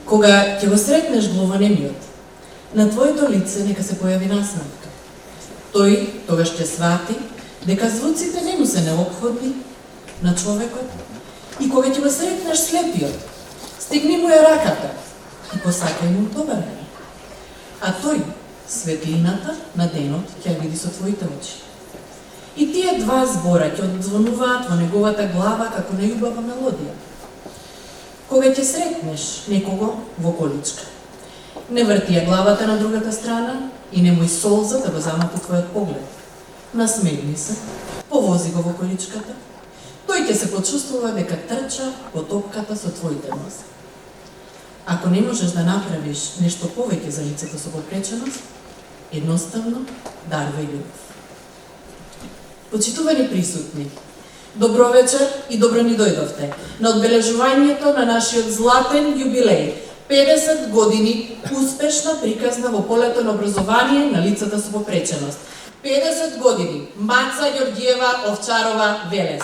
Кога ќе го сретнеш главонемиот, на твоето лице нека се појави насмевка. Тој тогаш ќе свати дека звуците не му се неопходни на човекот и кога ќе го сретнеш слепиот, стигни му ја раката и посакај му добар ден. А тој светлината на денот ќе ја види со твоите очи. И тие два збора ќе одзвонуваат во неговата глава како најубава мелодија. Кога ќе сретнеш некого во количка, не врти ја главата на другата страна и немој солза да го замати твојот поглед. Насмевни се, повози го во количката, тој ќе се почувствува дека трча по топката со твоите нозе. Ако не можеш да направиш нешто повеќе за лицето со попреченост, едноставно дарувај љубов. Почитувани присутни, добро вечер и добро ни дојдовте на одбележувањето на нашиот златен јубилеј, 50 години успешна приказна во полето на образование на лицата со попреченост. 50 години Маца Ѓорѓиева Овчарова Велес.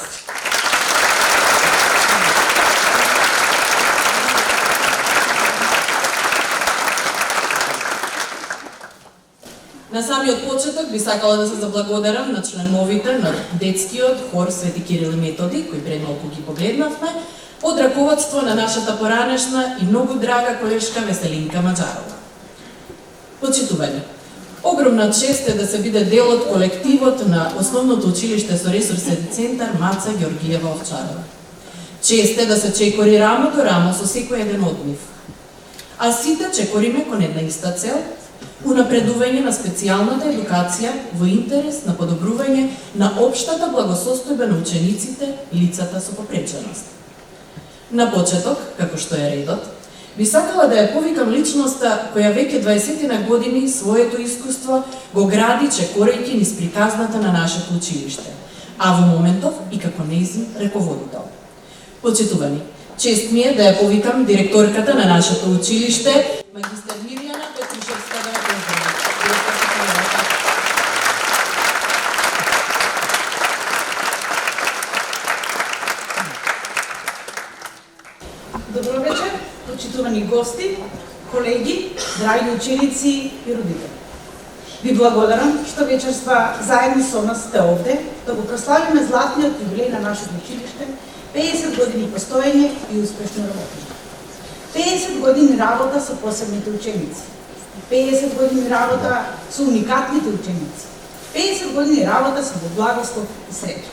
На самиот почеток би сакала да се заблагодарам на членовите на детскиот хор Свети Кирил и Методи, кои пред малку ги погледнавме, под раководство на нашата поранешна и многу драга колешка Веселинка Маџарова. Почитувани, огромна чест е да се биде дел од колективот на Основното училиште со ресурсен центар Маца Ѓорѓиева Овчарова. Чест е да се чекори рамо до рамо со секој еден од нив. А сите чекориме кон една иста цел, унапредување на специјалната едукација во интерес на подобрување на општата благосостојба на учениците, лицата со попреченост. На почеток, како што е редот, би сакала да ја повикам личноста која веќе 20 години своето искуство го гради чекорејќи низ приказната на нашето училиште, а во моментов и како нејзин раководител. Почитувани, чест ми е да ја повикам директорката на нашето училиште, магистер Мирјана Петрушевска да ја поздравам. Добро вечер, почитувани гости, колеги, драги ученици и родители. Ви благодарам што вечерства заедно со нас сте овде да го прославиме златниот јубилеј на нашето училиште, 50 години постоење и успешно работење. 50 години работа со посебните ученици. 50 години работа со уникатните ученици. 50 години работа со благослов и среќа.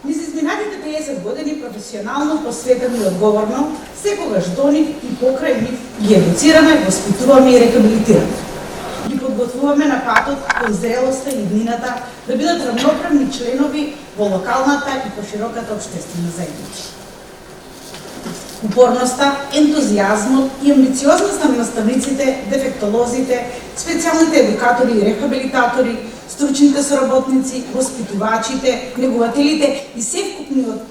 Низ изминатите 50 години професионално, посветено и одговорно, секогаш до нив и покрај нив ги едуцираме, воспитуваме и рехабилитираме. Ги подготвуваме на патот кон зрелоста и иднината да бидат равноправни членови во локалната и пошироката општествена заедница. Упорноста, ентузијазмот и амбициозноста на наставниците, дефектолозите, специјалните едукатори и рехабилитатори, стручните соработници, воспитувачите, негувателите и севкупниот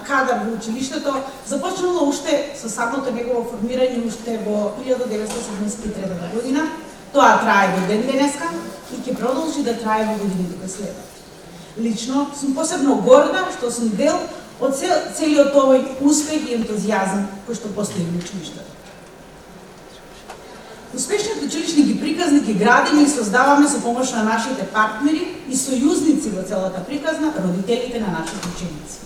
кадар во училиштето започнало уште со самото негово формирање уште во 1973 година. Тоа трае до ден денеска и ќе продолжи да трае во годините кои следат. Лично сум посебно горда што сум дел од целиот овој успех и ентузијазам кој што постои во училиштето. Успешниот училишни ги приказни ги градиме и создаваме со помош на нашите партнери и сојузници во целата приказна, родителите на нашите ученици.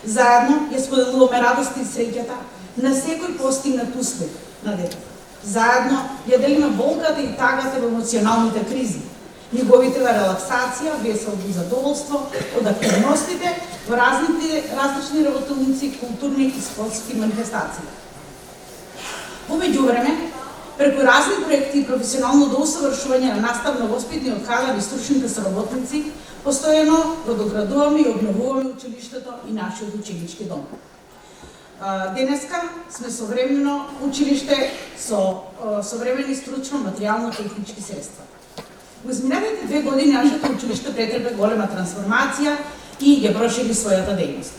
Заедно ја споделуваме радост и среќата на секој постигнат успех на детето. Заедно ја делиме болката и тагата во емоционалните кризи, неговите релаксација, весело и задоволство од активностите во различни работилници, културни и спортски манифестации. Во меѓувреме, преку разни проекти и професионално доусавршување на наставно-воспитниот кадар и стручните соработници, постојано го доградуваме и обновуваме училиштето и нашиот ученички дом. Денеска сме современо училиште со современи стручно-материјално-технички средства. Во изминатите 2 години нашето училиште претрпе голема трансформација и ја прошири својата дејност.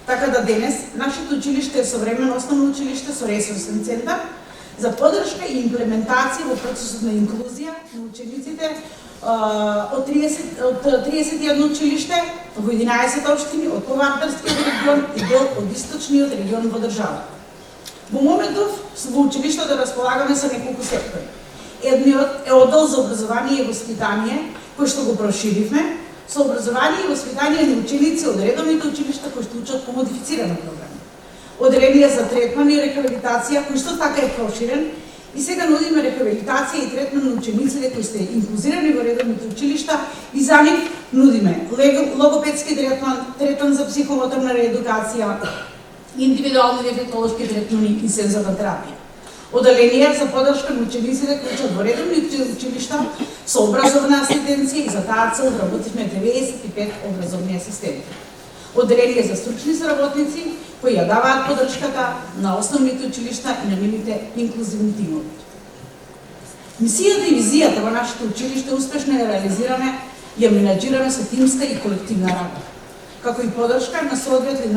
Така да денес нашето училиште е современо основно училиште со ресурсен центар за поддршка и имплементација во процесот на инклузија на учениците од 31 училиште во 11 општини од Повардарскиот регион и дел од Источниот регион во државата. Во моментов во училиштето располагаме со неколку сектори. Едниот е оддел за образование и воспитание, кој што го проширивме, со образование и воспитание на ученици од редовните училишта кои што учат по модифицирана програма. Оделение за третман и рехабилитација, кој што така е проширен, и сега нудиме рехабилитација и третман на учениците кои се инклузирани во редовните училишта и за нив нудиме логопедски третман за психомоторна реедукација, индивидуални дефектолошки третмани и сензорна терапија. Оделение за поддршка на учениците кои учат во редовни училишта со образовна асистенција и за таа цел работивме 95 образовни асистенти. Оделение за стручни соработници кои ја даваат поддршката на основните училишта и на нивните инклузивни тимови. Мисијата и визијата во нашето училиште успешно ја реализираме и ја менаџираме со тимска и колективна работа, како и поддршка на соодветни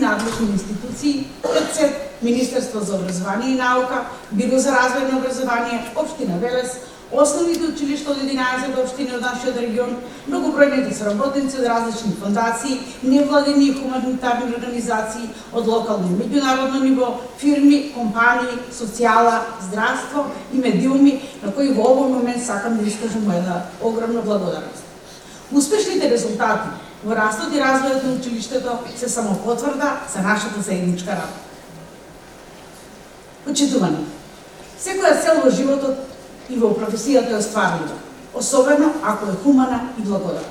надлежни институции, ПЦ, Министерство за образование и наука, Биро за развој на образование, Општина Велес, основните училишта од 11 општини од нашиот регион, многобројните соработници од различни фондации, невладени и хуманитарни организации од локално и меѓународно ниво, фирми, компании, социјала, здравство и медиуми, на кои во овој момент сакам да искажам една огромна благодарност. Успешните резултати во растот и развојот на училиштето се само потврда за нашата заедничка работа. Почитувани, секоја цел во животот и во професијата е остварлива, особено ако е хумана и благодарна.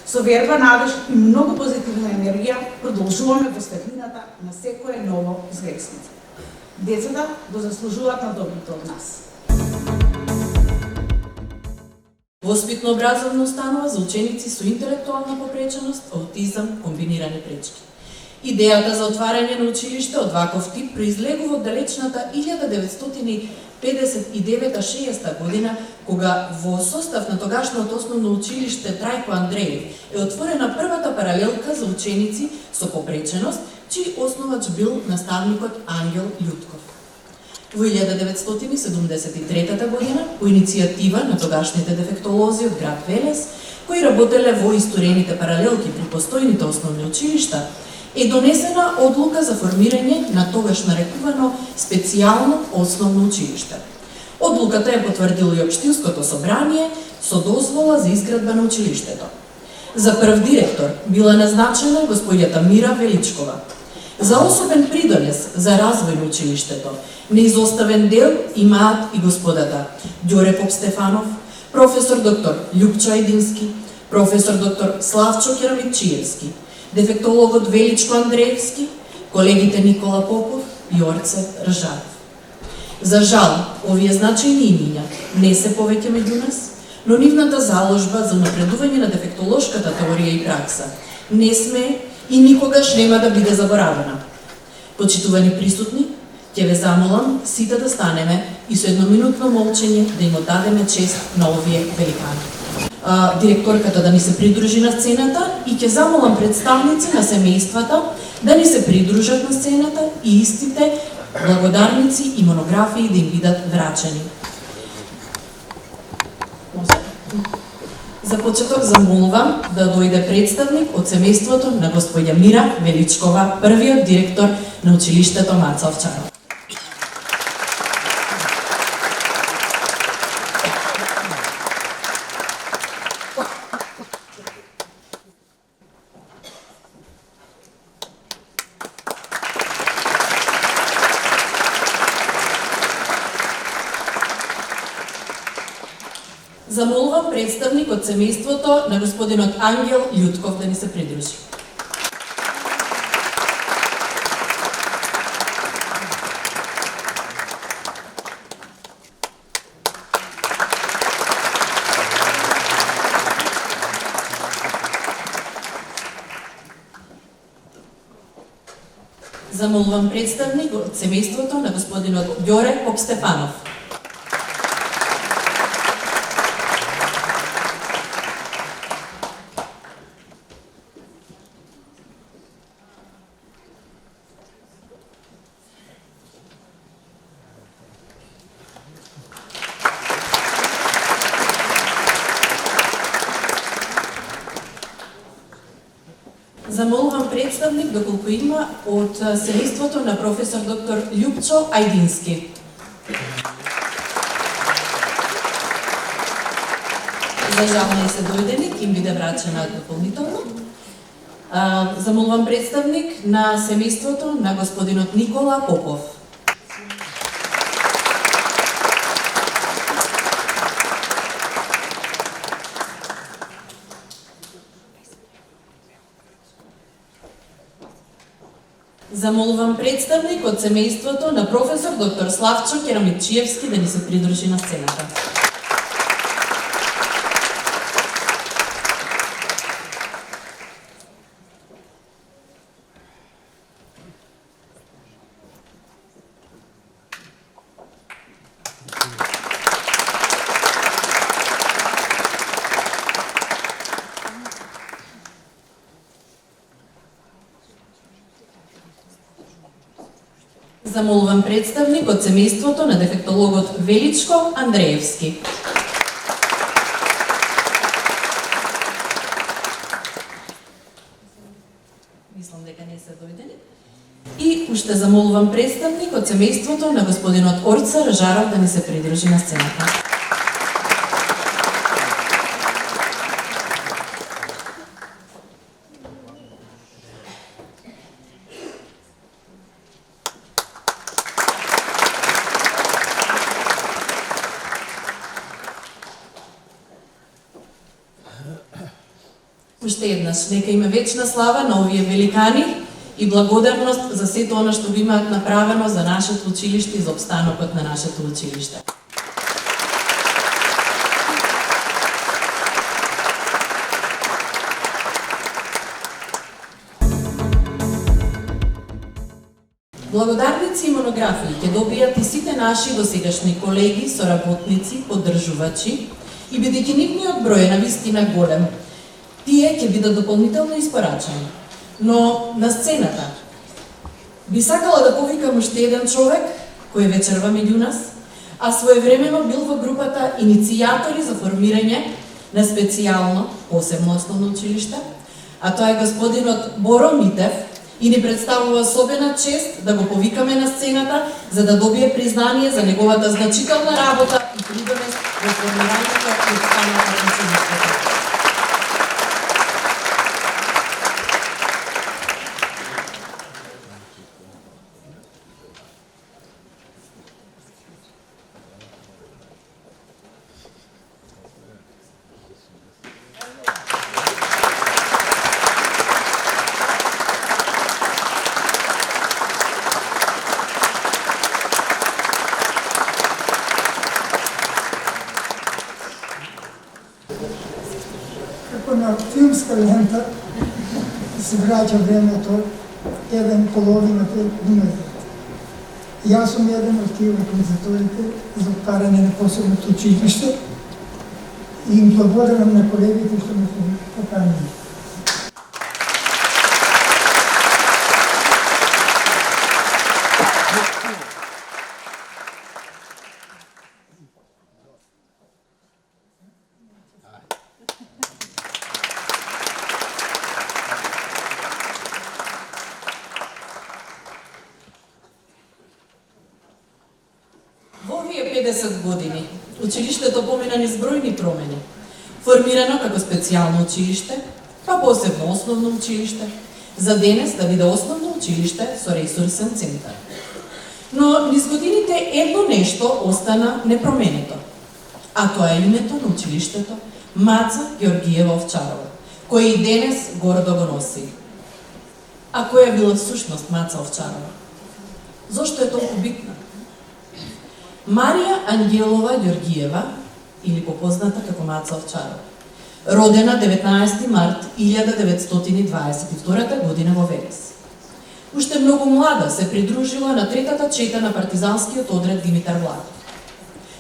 Со верба, надеж и многу позитивна енергија продолжуваме во светлината на секое ново известница. Децата го заслужуваат на доброто од нас. Воспитно-образовна установа за ученици со интелектуална попреченост, аутизам, комбинирани пречки. Идејата за отварање на училиште од ваков тип произлегува од далечната 1959-60 година, кога во состав на тогашното основно училиште Трајко Андреев е отворена првата паралелка за ученици со попреченост, чиј основач бил наставникот Ангел Љутков. Во 1973 година, по иницијатива на тогашните дефектолози од град Велес, кои работеле во исторените паралелки при постојните основни училишта, е донесена одлука за формирање на тогаш нарекувано специјално основно училиште. Одлуката е потврдило и Општинското собрание со дозвола за изградба на училиштето. За прв директор била назначена господјата Мира Величкова. За особен придонес за развој на училиштето, неизоставен дел имаат и господата Ѓоре Попстефанов, професор доктор Љупчо Едински, професор доктор Славчо Керамичиевски, дефектологот Величко Андреевски, колегите Никола Попов и Орце Ржаров. За жал, овие значајни имиња не се повеќе меѓу нас, но нивната заложба за напредување на дефектолошката теорија и пракса не сме и никогаш нема да биде заборавена. Почитувани присутни, ќе ве замолам сите да станеме и со едноминутно молчење да им оддадеме чест на овие великани. Директорката да ни се придружи на сцената и ќе замолам представници на семејствата да ни се придружат на сцената и истите благодарници и монографии да им бидат врачени. За почеток замолувам да дојде представник од семејството на господја Мира Величкова, првиот директор на училиштето Маца Овчаров. Замолувам представник од семејството на господинот Ангел Љутков да ни се придружи. Замолувам представник од семејството на господинот Ѓоре Попстефанов. Замолувам представник доколку има од семејството на професор доктор Љупчо Ајдински. За жал не се дојдени, им биде врачена дополнително. Замолувам представник на семејството на господинот Никола Попов. Замолувам представник од семејството на професор доктор Славчо Керамичиевски да ни се придружи на сцената. Замолувам представник од семејството на дефектологот Величко Андреевски. Мислам дека не се дојдени. И уште замолувам представник од семејството на господинот Орца Ражаров да ни се придружи на сцената. Уште еднаш, нека име вечна слава на овие великани и благодарност за сето она што го имаат направено за нашето училиште и за обстанокот на нашето училиште. Благодарници и монографии ќе добијат и сите наши досегашни колеги, соработници, поддржувачи и бидејќи нивниот број е навистина голем, тие ќе бидат дополнително испорачени. Но на сцената би сакала да повикам уште еден човек кој вечерва меѓу нас, а своевремено бил во групата иницијатори за формирање на специјално посебно основно училиште, а тоа е господинот Боро Митев и ни представува особена чест да го повикаме на сцената за да добие признание за неговата значителна работа и придонес во формирањето и обстанокот на училиштето. На филмска лента се враќа времето, еден половината умре. Јас сум еден од тие организаторите за отварање на посебното училиште и им благодарам на колегите што ме поканиле. Во овие 50 години, училиштето помина низ бројни промени. Формирано како специјално училиште, па посебно основно училиште, за денес да биде основно училиште со ресурсен центар. Но низ годините едно нешто остана непроменето, а тоа е името на училиштето Маца Георгиева Овчарова, кој и денес гордо го носи. А која била всушност Маца Овчарова? Зошто е толку битна? Марија Ангелова Ѓоргиева, или попозната како Маца Овчарова, родена 19 март 1922 година во Велес. Уште многу млада се придружила на третата чета на партизанскиот одред Димитар Владов.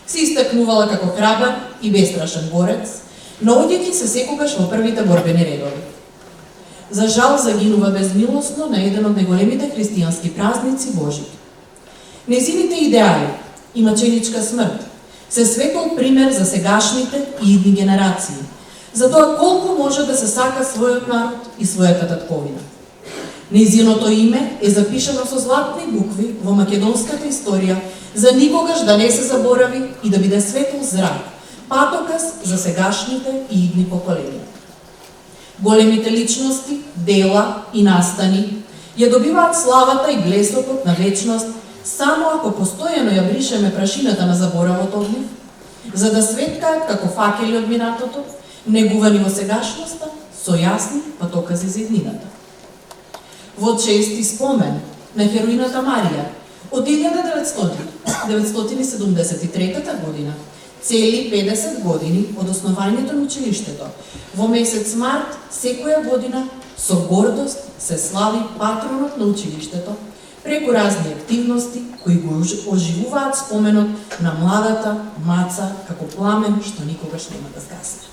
Се истакнувала како храбар и бестрашен борец, наоѓајќи се секогаш во првите борбени редови. За жал загинува безмилосно на еден од најголемите христијански празници Божи. Незините идеали и мъченичка смрт се светол пример за сегашните и идни генерации, за тоа колку може да се сака својот народ и својата татковина. Нејзиното име е запишано со златни букви во македонската историја за никогаш да не се заборави и да биде светол зрак, патоказ за сегашните и идни поколенија. Големите личности, дела и настани ја добиваат славата и блесокот на вечност само ако постојано ја бришеме прашината на заборавот од нив, за да светкаат како факели од минатото, негувани во сегашноста со јасни патокази за иднината. Во чест и спомен на хероината Марија, од 1973 година, цели 50 години од основањето на училиштето, во месец март секоја година со гордост се слави патронот на училиштето преку разни активности кои го оживуваат споменот на младата маца како пламен што никогаш нема да згасне.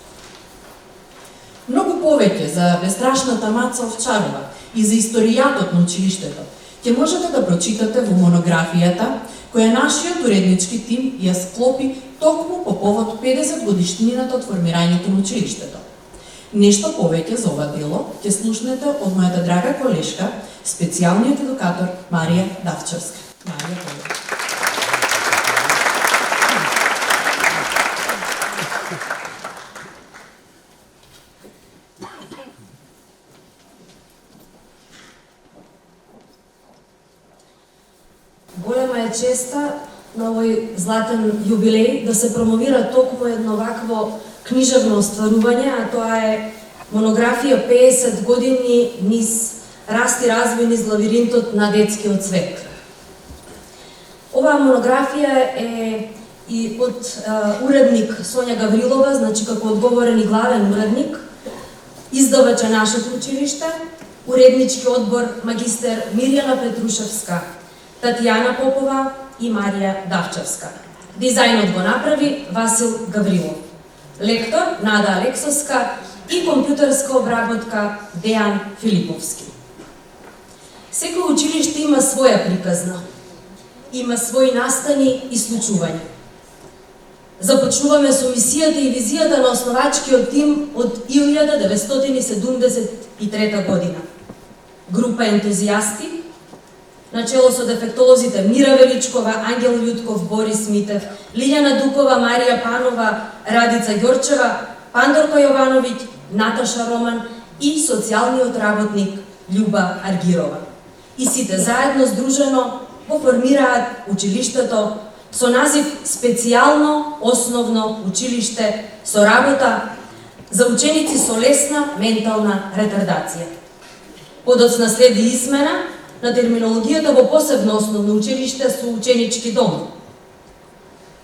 Многу повеќе за бестрашната маца Овчарова и за историјатот на училиштето ќе можете да прочитате во монографијата која нашиот уреднички тим ја склопи токму по повод 50 годишнината од формирањето на училиштето. Нешто повеќе за ова дело ќе слушнете од мојата драга колешка, специјалниот едукатор Марија Давчевска. Марија, повеќе. Голема е честа на овој златен јубилеј да се промовира токму едно вакво книжевно остварување, а тоа е монографија 50 години низ раст и развој низ лавиринтот на детскиот свет. Оваа монографија е и од уредник Сонја Гаврилова, значи како одговорен и главен уредник, издавач на нашето училиште, уреднички одбор магистер Мирјана Петрушевска, Татјана Попова и Марија Давчевска. Дизајнот го направи Васил Гаврилов. Лектор Нада Алексовска и компјутерска обработка Дејан Филиповски. Секој училиште има своја приказна, има своји настани и случувања. Започнуваме со мисијата и визијата на основачкиот тим од 1973 година. Група ентузијасти, начело со дефектолозите Мира Величкова, Ангел Јутков, Борис Митев, Лиљана Дукова, Марија Панова, Радица Ѓорчева, Пандорка Јовановиќ, Наташа Роман и социјалниот работник Љуба Аргирова. И сите заедно здружено го формираат училиштето со назив специјално основно училиште со работа за ученици со лесна ментална ретардација. Подоцна следи измена на терминологијата во посебно основно училиште со ученички дом.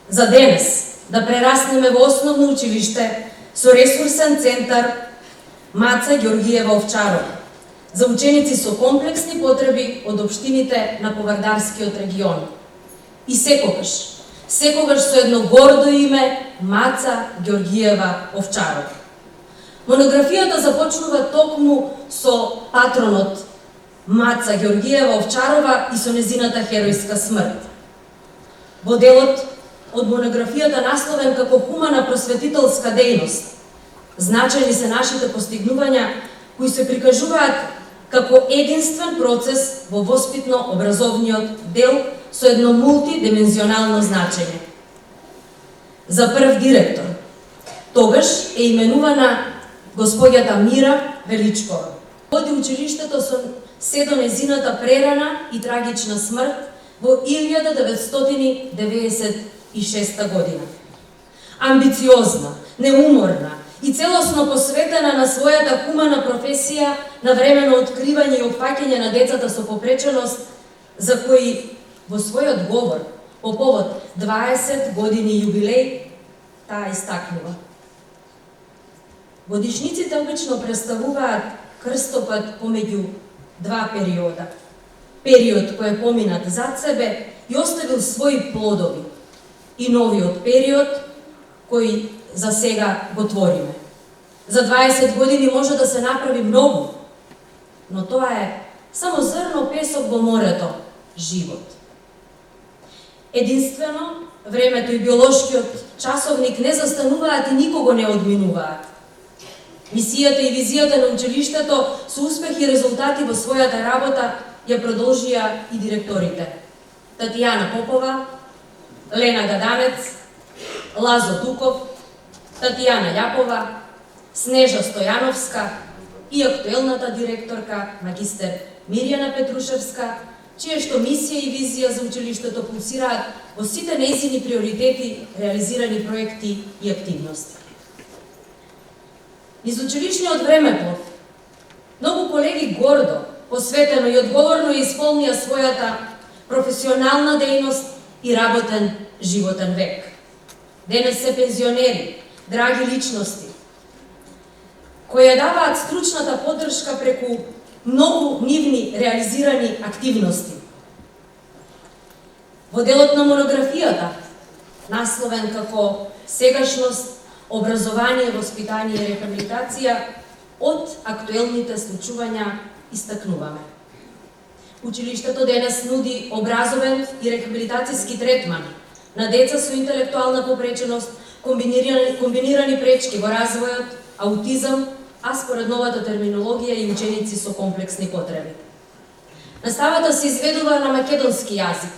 За денес да прераснеме во основно училиште со ресурсен центар Маца Ѓоргиева Овчарова за ученици со комплексни потреби од општините на Повардарскиот регион. И секогаш со едно гордо име Маца Ѓоргиева Овчарова. Монографијата започнува токму со патронот Маца Ѓоргиева Овчарова и со незината херојска смрт. Во делот од монографијата насловен како хумана просветителска дејност, значајни се нашите постигнувања кои се прикажуваат како единствен процес во воспитно-образовниот дел со едно мултидимензионално значење. За прв директор тогаш е именувана господјата Мира Величкова. Води училиштето се до незината прерана и трагична смрт во 1996 година. Амбициозна, неуморна и целосно посветена на својата хумана професија на време на откривање и опфаќање на децата со попреченост, за кои во својот говор по повод 20 години јубилеј таа истакнува. Годишниците обично представуваат крстопат помеѓу два периода. Период кој е поминат зад себе и оставил своји плодови и новиот период кој за сега го твориме. За 20 години може да се направи многу, но тоа е само зрно песок во морето, живот. Единствено, времето и биолошкиот часовник не застануваат и никого не одминуваат. Мисијата и визијата на училиштето со успех и резултати во својата работа ја продолжија и директорите. Татјана Попова, Лена Гаданец, Лазо Дуков, Татјана Јапова, Снежа Стојановска и актуелната директорка магистер Мирјана Петрушевска, чија што мисија и визија за училиштето пулсираат во сите нејзини приоритети, реализирани проекти и активности. Низ училишниот времеплов, многу колеги гордо, посветено и одговорно исполнија својата професионална дејност и работен животен век. Денес се пензионери, драги личности, кои ја даваат стручната поддршка преку многу нивни реализирани активности. Во делот на монографијата, насловен како Сегашност, образование, воспитание и рехабилитација, од актуелните случувања истакнуваме. Училиштето денес нуди образовен и рехабилитацијски третман на деца со интелектуална попреченост, комбинирани пречки во развојот, аутизам, а според новата терминологија и ученици со комплексни потреби. Наставата се изведува на македонски јазик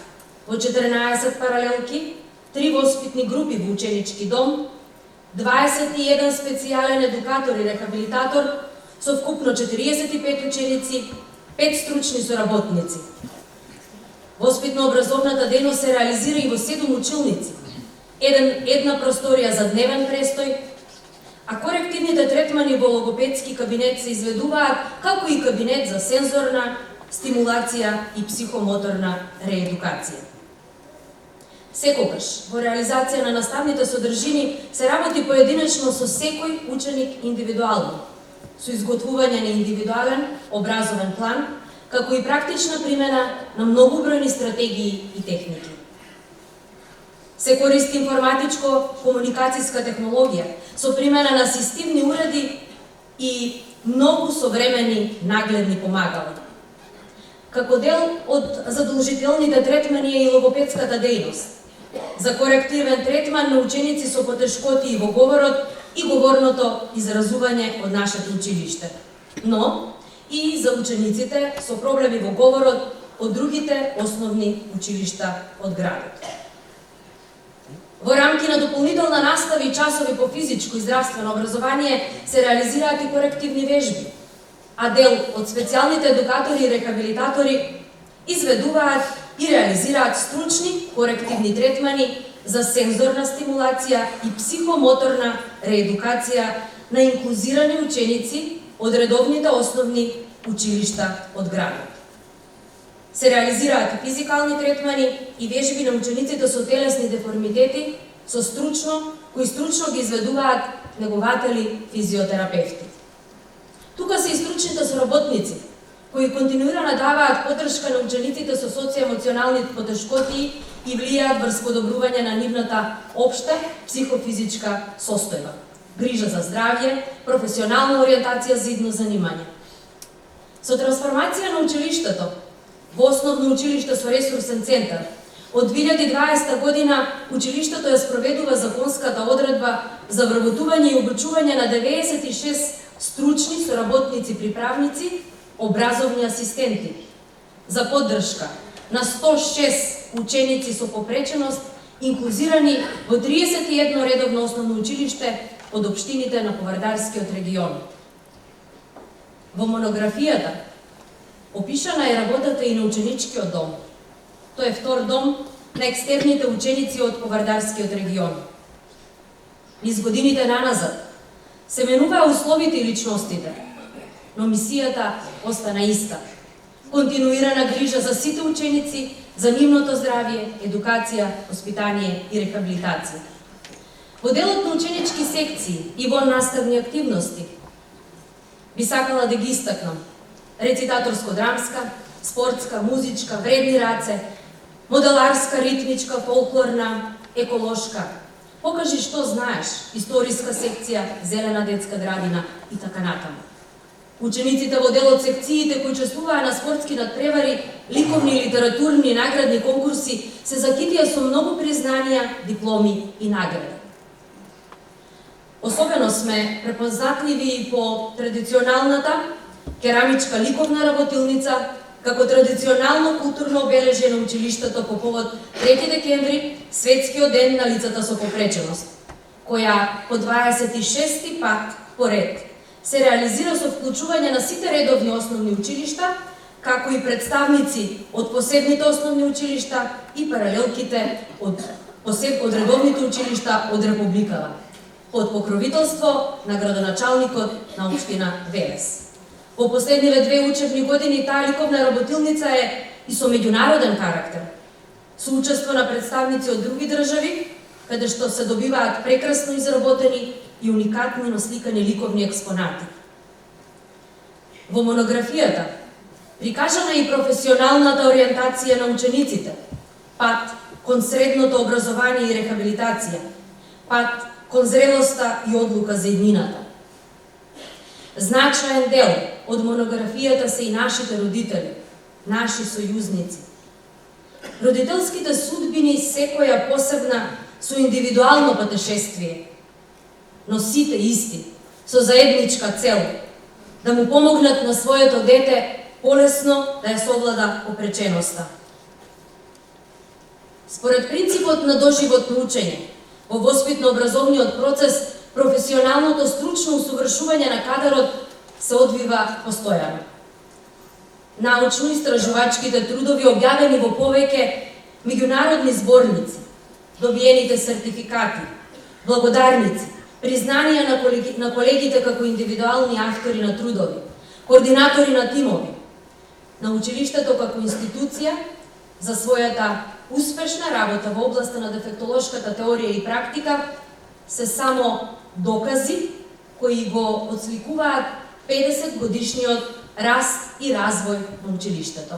во 14 паралелки, 3 воспитни групи во ученички дом, 21 специјален едукатор и рехабилитатор со вкупно 45 ученици, 5 стручни соработници. Воспитно-образовната дејност се реализира и во 7 училници, една просторија за дневен престој, а корективните третмани во логопедски кабинет се изведуваат како и кабинет за сензорна стимулација и психомоторна реедукација. Секогаш, во реализација на наставните содржини се работи поединечно со секој ученик индивидуално, со изготвување на индивидуален образовен план, како и практична примена на многобројни стратегии и техники. Се користи информатичко-комуникацијска технологија со примена на асистивни уреди и многу современи нагледни помагала. Како дел од задолжителните третмани е и логопедската дејност, за корективен третман на ученици со потешкоти во говорот и говорното изразување од нашето училиште, но и за учениците со проблеми во говорот од другите основни училишта од градот. Во рамки на дополнителна настава и часови по физичко и здравствено образование се реализираат и корективни вежби, а дел од специјалните едукатори и рехабилитатори изведуваат и реализираат стручни корективни третмани за сензорна стимулација и психомоторна реедукација на инклузирани ученици од редовните основни училишта од градот. Се реализираат и физикални третмани и вежби на учениците со телесни деформитети, кои стручно ги изведуваат негователи физиотерапевти. Тука се и стручните соработници, кои континуирано даваат поддршка на учениците со социоемоционални потешкоти и влијаат врз подобрување на нивната општа психофизичка состојба, грижа за здравје, професионална ориентација за идно занимање. Со трансформација на училиштето во основно училиште со ресурсен центар, од 2020 година училиштето ја спроведува законската одредба за вработување и обучување на 96 стручни соработници приправници, образовни асистенти, за поддршка на 106 ученици со попреченост, инклузирани во 31 редовно основно училиште од општините на Повардарскиот регион. Во монографијата опишана е работата и на ученичкиот дом. Тој е втор дом на екстерните ученици од Повардарскиот регион. Низ годините наназад се менуваа условите и личностите, но мисијата остана иста. Континуирана грижа за сите ученици, за нивното здравје, едукација, воспитание и рехабилитација. Во делот на ученички секции и во наставни активности би сакала да ги истакнам рецитаторско-драмска, спортска, музичка, вредни раце, моделарска, ритмичка, фолклорна, еколошка. Покажи што знаеш, историска секција, зелена детска градина и така натаму. Учениците во дел од секциите кои учествуваа на спортски надпревари, ликовни и литературни наградни конкурси се закитија со многу признанија, дипломи и награди. Особено сме препознатливи и по традиционалната керамичка ликовна работилница, како традиционално културно обележие на училиштето по повод 3 декември, светскиот ден на лицата со попреченост, која по 26 пат поред се реализира со вклучување на сите редовни основни училишта, како и представници од посебните основни училишта и паралелките од редовните училишта од Републикава, под покровителство на градоначалникот на општина Велес. По последниве 2 учебни години таа ликовна работилница е и со меѓународен карактер, со учество на представници од други држави, каде што се добиваат прекрасно изработени и уникатни насликани ликовни експонати. Во монографијата прикажана и професионалната ориентација на учениците, пат кон средното образование и рехабилитација, пат кон зрелоста и одлука за иднината. Значаен дел од монографијата се и нашите родители, наши сојузници. Родителските судбини секоја посебна со индивидуално патешествие, но сите исти, со заедничка цел, да му помогнат на своето дете полесно да ја совлада попреченоста. Според принципот на доживотно учење, во воспитно-образовниот процес, професионалното стручно усовршување на кадарот се одвива постојано. Научно-истражувачките трудови објавени во повеќе меѓународни зборници, добиените сертификати, благодарници, признанија на колегите како индивидуални автори на трудови, координатори на тимови, на училиштето како институција за својата успешна работа во областа на дефектолошката теорија и практика се само докази кои го отсликуваат 50 годишниот раст и развој на училиштето.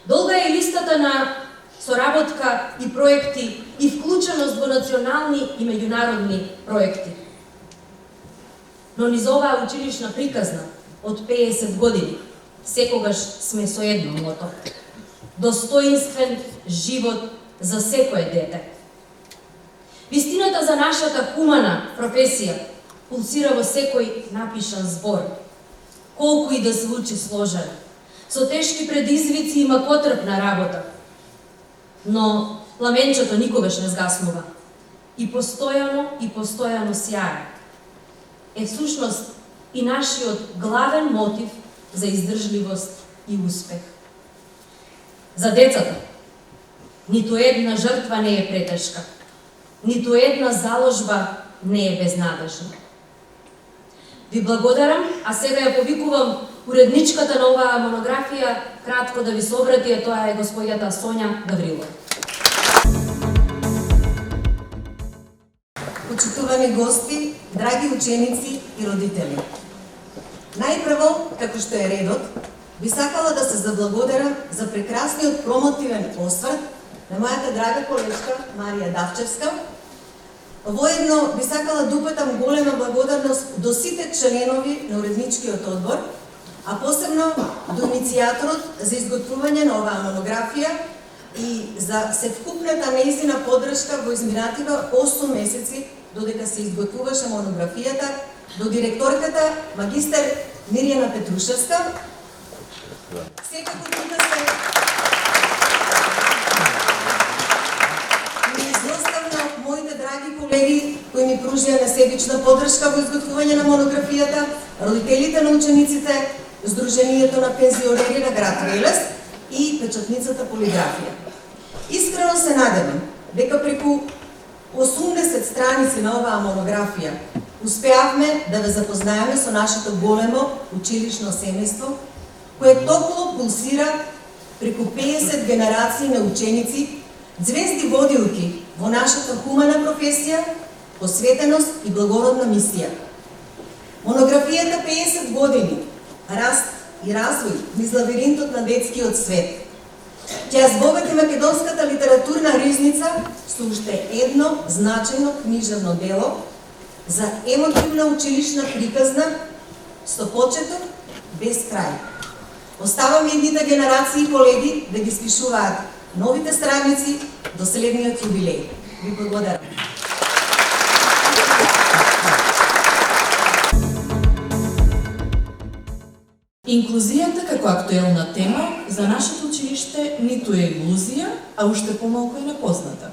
Долга е листата на соработка и проекти и вклученост во национални и меѓународни проекти. Но низ оваа училишна приказна од 50 години секогаш сме со едно мото: достоинствен живот за секое дете. Вистината за нашата хумана професија пулсира во секој напишан збор, колку и да звучи сложен, со тешки предизвици и макотрпна работа. Но пламенчето никогаш не згаснува и постојано сјае. Е всушност и нашиот главен мотив за издржливост и успех. За децата ниту една жртва не е претешка, ниту една заложба не е безнадежна. Ви благодарам, а сега ја повикувам уредничката на оваа монографија кратко да ви се обрати, а тоа е господјата Сонја Гаврилова. Почитувани гости, драги ученици и родители. Најпрво, како што е редот, би сакала да се заблагодарам за прекрасниот промотивен осврт на мојата драга колешка Марија Давчевска. Воедно би сакала да упатам голема благодарност до сите членови на уредничкиот одбор, а посебно до иницијаторот за изготвување на оваа монографија и за севкупната нејзина поддршка во изминативе 8 месеци додека се изготвуваше монографијата, до директорката магистер Мирјана Петрушевска. Секако тука се неизоставно моите драги колеги кои ми пружија несебична поддршка во изготвување на монографијата, родителите на учениците, Сдруженијето на пензионери на град Велес и печатницата Полиграфија. Искрено се надевам дека преку 80 страници на оваа монографија успеавме да ве запознаеме со нашето големо училишно семејство, кое топло пулсира преку 50 генерации на ученици, звезди водилки во нашата хумана професија, посветеност и благородна мисија. Монографијата 50 години, раст и развој низ лавиринтот на детскиот свет, ќе збогати македонската литературна ризница со уште едно значајно книжевно дело за емотивна училишна приказна со почеток без крај. Оставам едните генерации колеги да ги спишуваат новите страници до следниот јубилеј. Ви благодарам. Инклузијата како актуелна тема за нашето училиште ниту е илузија, а уште помалку е непозната.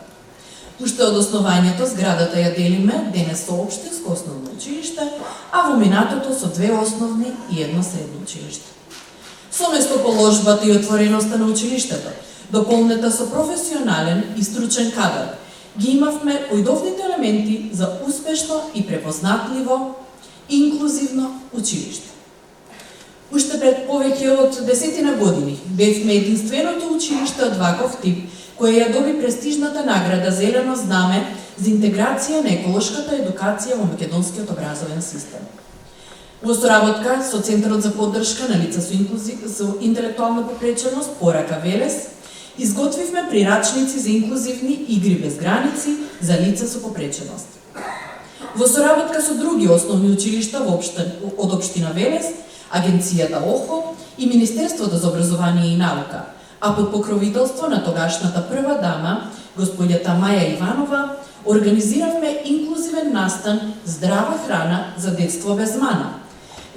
Уште од основањето зградата ја делиме денес со општинско основно училиште, а во минатото со 2 основни и едно средно училиште. Со местоположбата и отвореноста на училиштето, дополнета со професионален и стручен кадар, ги имавме поидовните елементи за успешно и препознатливо, инклузивно училиште. Уште пред повеќе од 10 години бевме единственото училиште од ваков тип кој ја доби престижната награда Зелено знаме за интеграција на еколошката едукација во македонскиот образовен систем. Во соработка со Центарот за поддршка на лица со интелектуална попреченост Порака Велес, изготвивме прирачници за инклузивни игри без граници за лица со попреченост. Во соработка со други основни училишта од општина Велес, Агенцијата ОХО и Министерството за образование и наука, а под покровителство на тогашната прва дама, господјата Маја Иванова, организиравме инклузивен настан Здрава храна за детство без мана.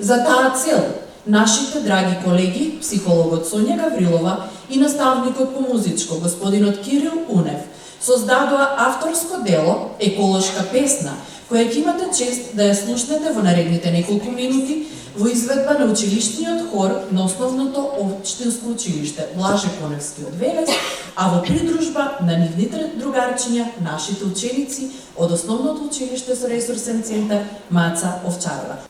За таа цел, нашите драги колеги, психологот Сонја Гаврилова и наставникот по музичко, господинот Кирил Унев, создадоа авторско дело Еколошка песна, која ќе имате чест да ја слушнете во наредните неколку минути во изведба на училишниот хор на основното општинско училиште Блаже Коневски од Велес, а во придружба на нивните другарчиња, нашите ученици од основното училиште со ресурсен центар Маца Овчарова.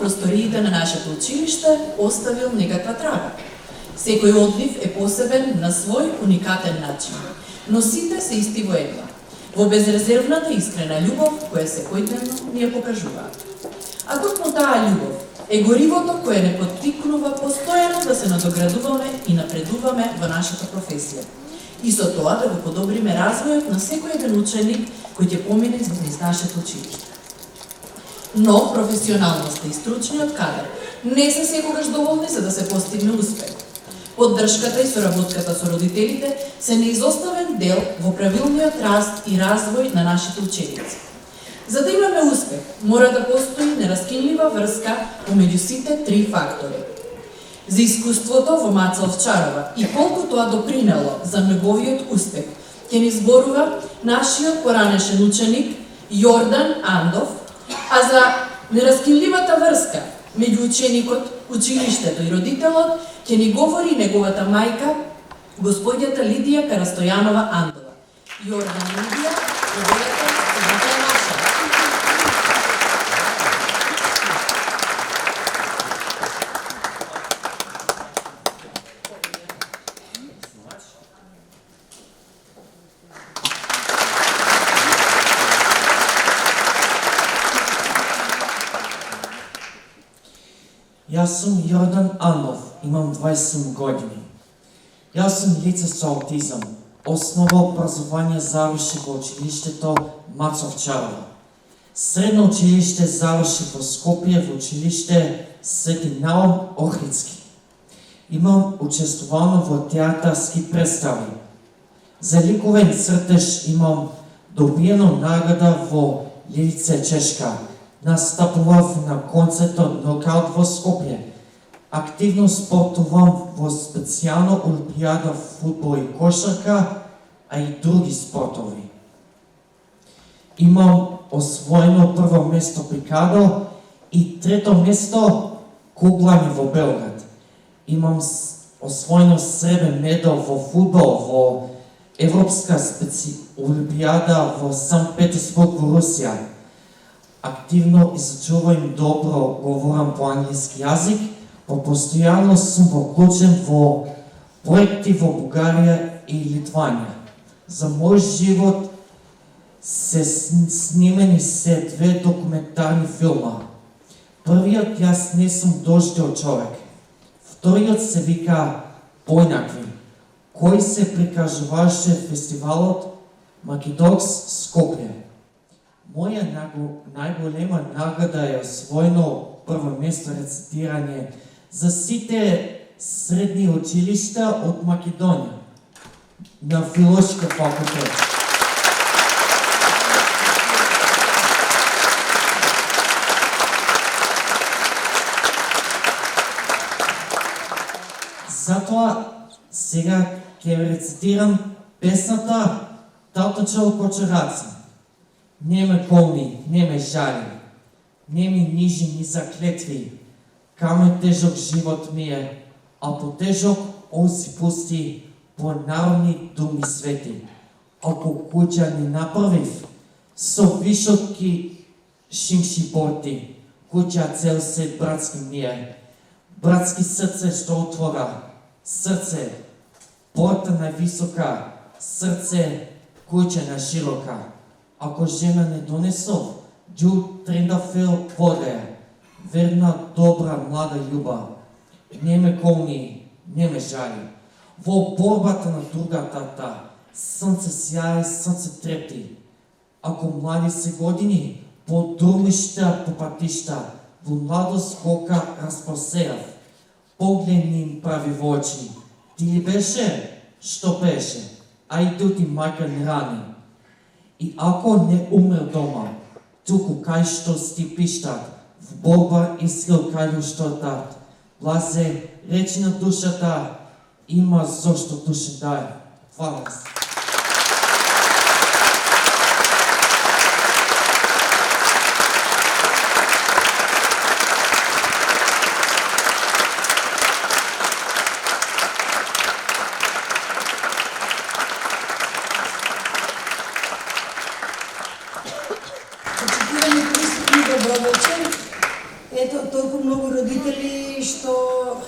просториите на нашето училиште оставил некаква трага. Секој од нив е посебен на свој уникатен начин, но сите се исти во едно, во безрезервната искрена љубов која секојдневно ни ја покажуваат. А токму таа љубов е горивото кое не поттикнува постојано да се надоградуваме и напредуваме во нашата професија. И со тоа да го подобриме развојот на секој еден ученик кој ќе помине низ нашето училиште. Но професионалноста и стручниот кадар не се секогаш доволни за да се постигне успех. Поддршката и соработката со родителите се неизоставен дел во правилниот раст и развој на нашите ученици. За да имаме успех, мора да постои нераскинлива врска помеѓу сите три фактори. за искуството во Маца Овчарова и колку тоа допринело за неговиот успех, ќе ни зборува нашиот поранешен ученик Јордан Андов, а за нераскинливата врска меѓу ученикот, училиштето и родителот ќе ни говори неговата мајка, господјата Лидија Карастојанова Андова. Јордан Лидија, добрете, добрете наша. Јас сум Јордан Андов, имам 20 години. Јас сум лице со аутизам. Основа образование заврши во училиштето Маца Овчарова. Средно училиште заврши во Скопје во училиште Свети Наум Охридски. Имам учествувано во театарски представи. За ликовен цртеж имам добиено награда во Лилице Чешка. Настапував на концертот Нокаут во Скопје. Активно спортувам во специјално олимпијада фудбал и кошарка, а и други спортови. Имам освоено прво место пикадо и трето место куглање во Белград. Имам освоено сребрен медал во фудбал во Европска олимпијада во Санкт Петербург во Русија. Активно изучувам добро говорам по англиски јазик, постојано сум вклучен во проекти во Бугарија и Литванија. За мој живот се снимени се 2 документарни филма. Првиот јас не сум дождел човек. Вториот се вика Појнакви, кој се прикажуваше фестивалот Македокс Скопје. Моја најголема награда е освоено прво место рецитирање за сите средни училишта од Македонија на Филошки факултет. Затоа сега ќе рецитирам песната Таточел Кочераци. Не ме колни, не ме жали, не ми нижи ни за клетви, каме тежок живот ми е, а потежок оси пусти по народни думи свети. Ако куќа не направив, со вишоки шимши борти, куќа цел се братски ми е. Братски срце што отвора, срце, порта највисока, срце, куќа на широка. Ако жена не донесов, џу трендафел водеја, верна, добра, млада љуба. Не ме колни, не ме жали. Во борбата на другата, сонце сјае, сонце трепти. Ако млади се години, по друмишта, по патишта, во младост кока разпросеав. Погледни им прави во очи. Ти ли беше? Што беше? А и дути мајка не рани. И ако не умрел дома, туку кај што стипиштат, в борба искрил кај што дат. Блазе, речи на душата, има зошто душа дај. Фала се. Ето, толку многу родители што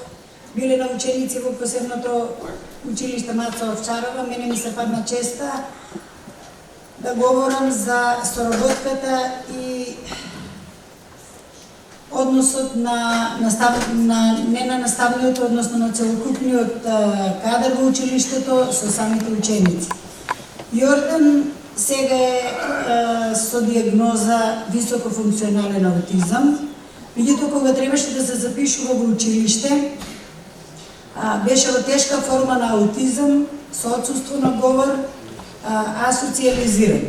биле на ученици во посебното училиште Маца Овчарова, мене ми се падна честа да говорам за соработката и односот не на наставниот, односно на целокупниот кадар во училиштето со самите ученици. Јордан сега е со диагноза високофункционален аутизам. Меѓутоа, кога требаше да се запишува во училиште, беше во тешка форма на аутизам, со отсуство на говор, асоциализиран.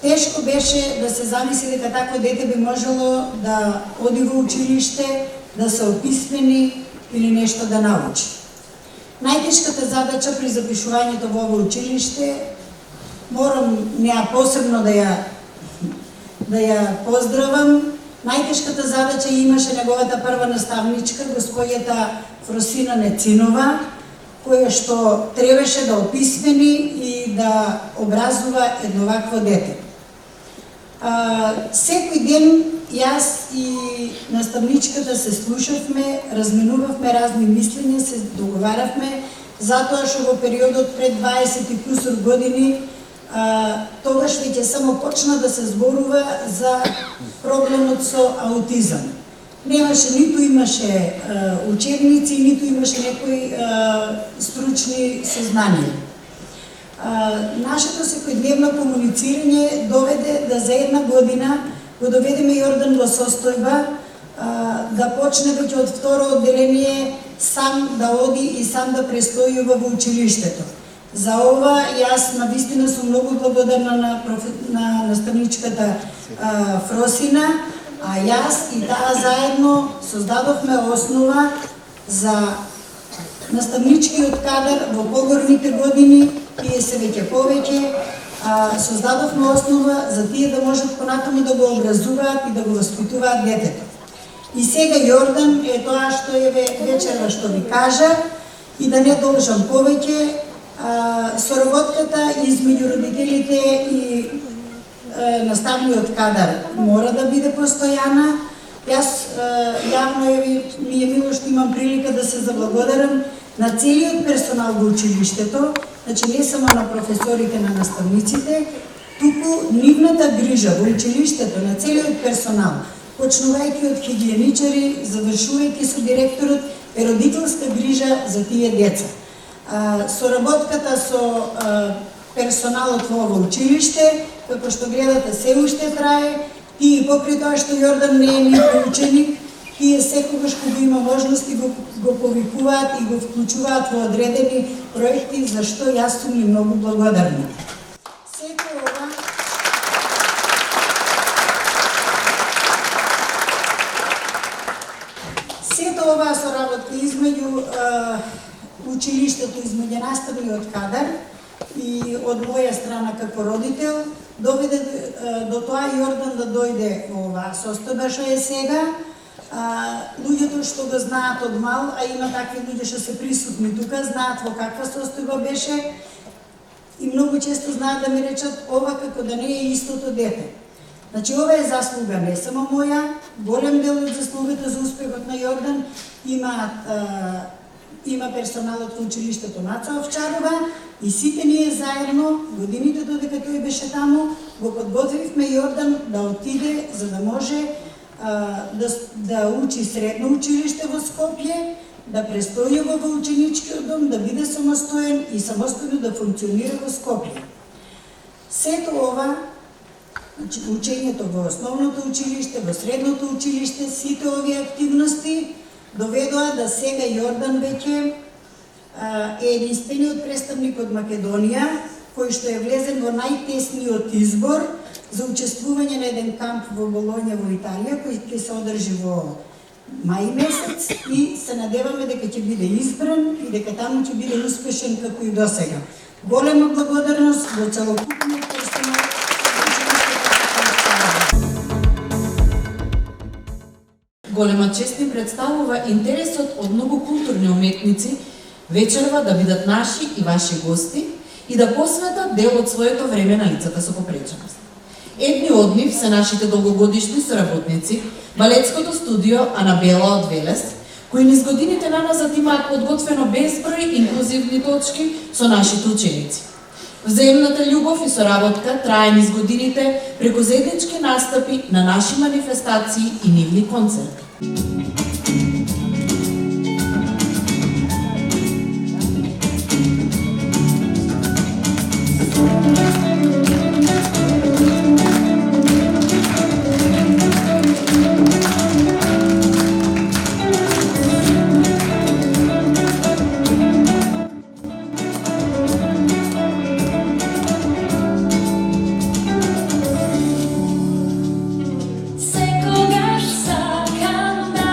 Тешко беше да се замисли дека такво дете би можело да оди во училиште, да се описмени или нешто да научи. Најтешката задача при запишувањето во ово училиште, морам неа посебно да ја поздравам. Најтешката задача имаше неговата прва наставничка, господјата Фросина Нецинова, која што требаше да описмени и да образува едно вакво дете. Секој ден јас и наставничката се слушавме, разменувавме разни мислења, се договаравме, затоа што во периодот пред 20 и кусур години тогаш веќе само почна да се зборува за проблемот со аутизам. Немаше, ниту имаше учебници, ниту имаше некои стручни сознанија. Нашето секојдневно комуницирање доведе да за една година го доведеме Јордан во состојба да почне веќе од второ одделение сам да оди и сам да престојува во училиштето. За ова јас навистина сум многу благодарна на наставничката Фросина, а јас и таа заедно создадовме основа за наставничкиот кадар во погорните години, тие се веќе повеќе, создадовме основа за тие да можат понатаму да го образуваат и да го воспитуваат детето. И сега Јордан е тоа што е вечерва што ви кажа и да не должам повеќе, соработката измеѓу родителите и наставниот кадар мора да биде постојана. Јас јавно ми е мило што имам прилика да се заблагодарам на целиот персонал во училиштето, значи не само на професорите, на наставниците, туку нивната грижа во училиштето на целиот персонал, почнувајќи од хигиеничари, завршувајќи со директорот, е родителска грижа за тие деца. Соработката со персоналот во ово училиште, како што гледате, се уште трае, и покрај тоа што Јордан не е ни ученик, тие секогаш кога има можности го повикуваат и го вклучуваат во одредени проекти, за што јас сум и многу благодарна. Сето оваа соработка измеѓу училиштето, измеѓу наставниот кадар и од моја страна како родител, доведе до тоа Јордан да дојде во оваа состојба што е сега. Луѓето што го знаат од мал, а има такви луѓе што се присутни тука, знаат во каква состојба беше и многу често знаат да ми речат ова како да не е истото дете. Значи ова е заслуга не само моја, голем дел од заслугата за успехот на Јордан има персоналот во училиштето Наца Овчарова и сите ние заедно, годините додека тој беше таму, го подготвивме Јордан да отиде за да може да учи средно училиште во Скопје, да престојува во ученичкиот дом, да биде самостоен и самостојно да функционира во Скопје. Сето ова, значи учењето во основното училиште, во средното училиште, сите овие активности доведоа да сега Јордан веќе е единствениот представник од Македонија, кој што е влезен во најтесниот избор за учествување на еден камп во Болоња во Италија, кој ќе се одржи во мај месец и се надеваме дека ќе биде избран и дека таму ќе биде успешен како и досега. Голема благодарност во целокупниот персонал. Голема чест ни представува интересот од многу културни уметници вечерва да бидат наши и ваши гости и да посветат дел од своето време на лицата со попреченост. Едни од нив се нашите долгогодишни соработници, балетското студио Анабела од Велес, кои низ годините наназад имаат подготвено безброј инклузивни точки со нашите ученици. Взаемната љубов и соработка трае низ годините преку заеднички настапи на наши манифестации и нивни концерти. Секогаш сакам да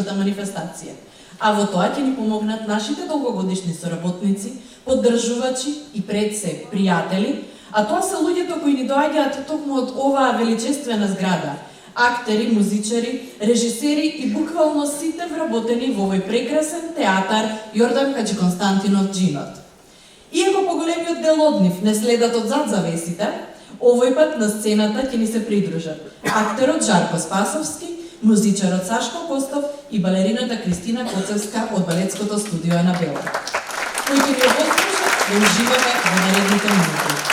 денешната манифестација. А во тоа ќе ни помогнат нашите долгогодишни соработници, поддржувачи и пред се пријатели, а тоа се луѓето кои ни доаѓаат токму од оваа величествена зграда, актери, музичари, режисери и буквално сите вработени во овој прекрасен театар Јордан Хаџиконстантинов Джинот. Иако поголемиот дел од нив не следат од зад завесите, овој пат на сцената ќе ни се придружат актерот Жарко Спасовски, музичарот Сашко Костов и балерината Кристина Коцевска од балетското студио на Бело, кои ќе ни обслужат да уживаме во наредните минути.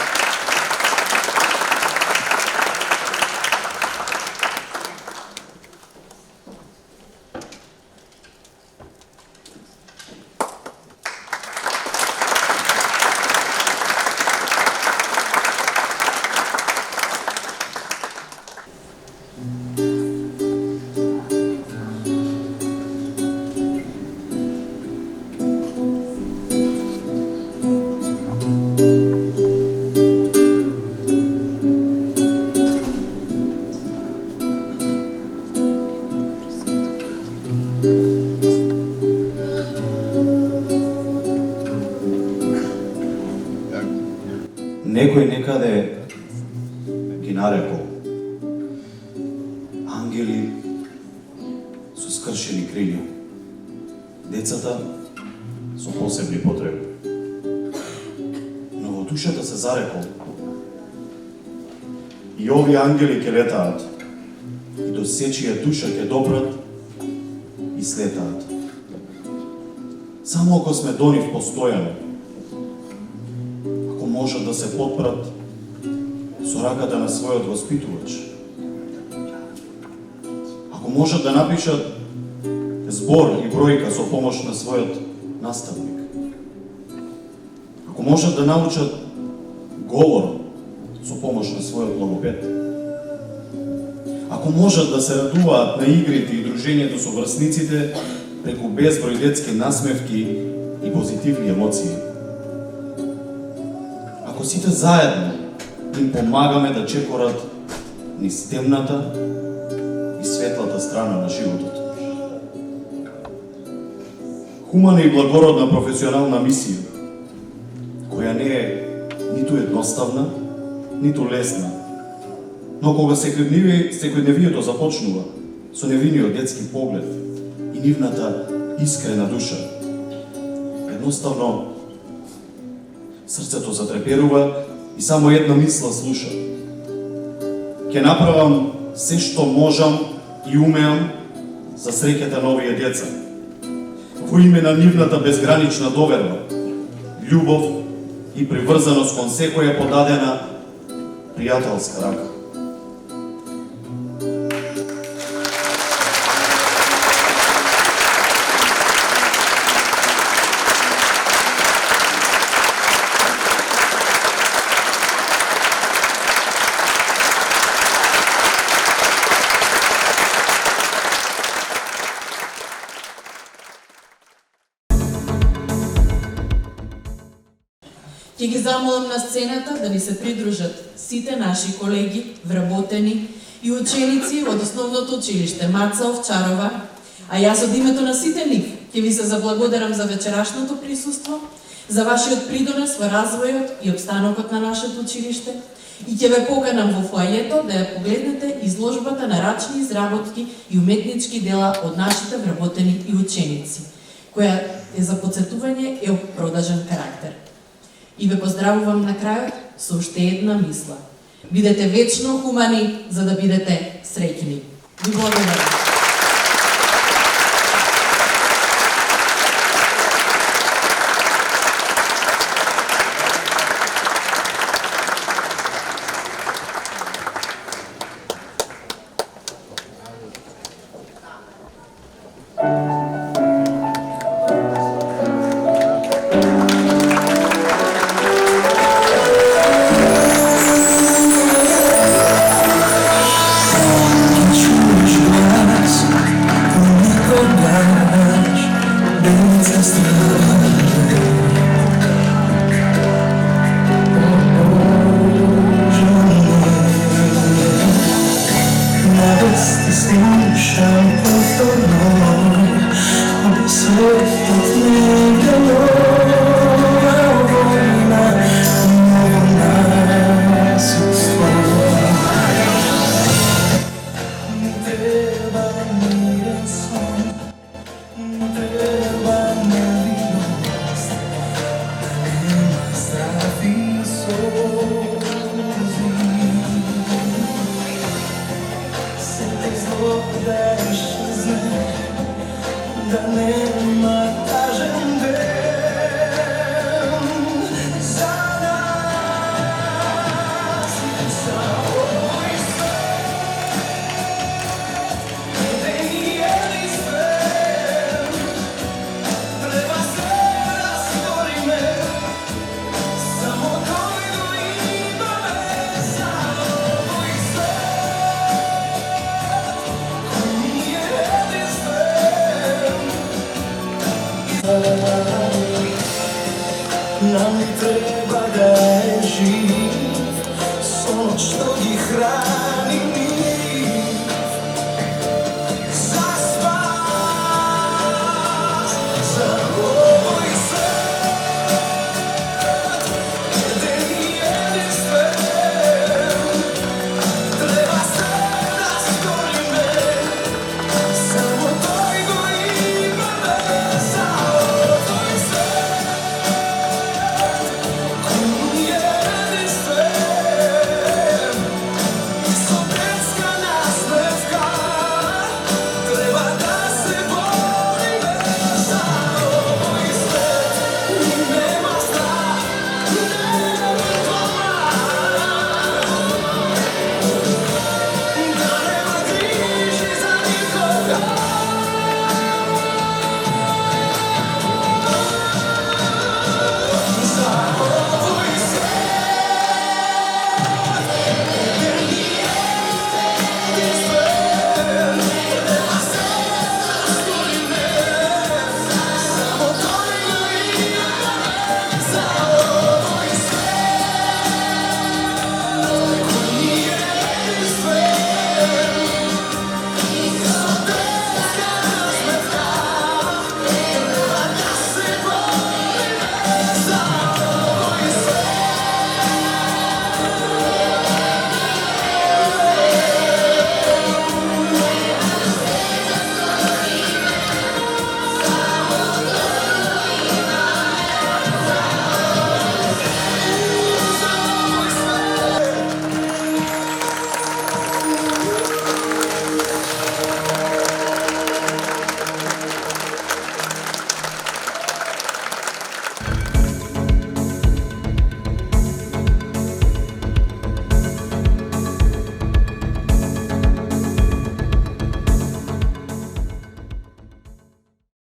Некој некаде ги нарекол ангели со скршени крилја, децата со посебни потреби. Но во душата се зарекол и овие ангели ќе летаат и до сечија душа ќе допрат и слетаат. Само ако сме до нив постојано, можат да се потпрат со раката на својот воспитувач, ако можат да напишат збор и бројка со помош на својот наставник, ако можат да научат говор со помош на својот логопед, ако можат да се радуваат на игрите и дружењето со врсниците преку безброј детски насмевки и позитивни емоции, ако сите заедно им помагаме да чекорат низ темната и светлата страна на животот. Хумана и благородна професионална мисија, која не е ниту едноставна, ниту лесна, но кога секојдневието започнува со невиниот детски поглед и нивната искрена душа, едноставно срцето затреперува и само една мисла слуша. Ќе направам се што можам и умеам за среќата на овие деца. Во име на нивната безгранична доверба, љубов и приврзаност кон секоја подадена пријателска рака. Ќе ги замолам на сцената да ни се придружат сите наши колеги, вработени и ученици од Основното училиште Маца Овчарова, а јас од името на сите нив ќе ви се заблагодарам за вечерашното присуство, за вашиот придонес во развојот и обстанокот на нашето училиште и ќе ве поканам во фоајето да ја погледнете изложбата на рачни изработки и уметнички дела од нашите вработени и ученици, која е за подсетување и продажен карактер. И ве поздравувам на крајот со уште една мисла. Бидете вечно хумани, за да бидете среќни. Ви благодарам. Distinction of the Lord. да нема тажен ден за нас, за овој свет, еден и единствен. Треба се да створиме, само тој го имаме за овој свет, кој ни е единствен. Нам ни треба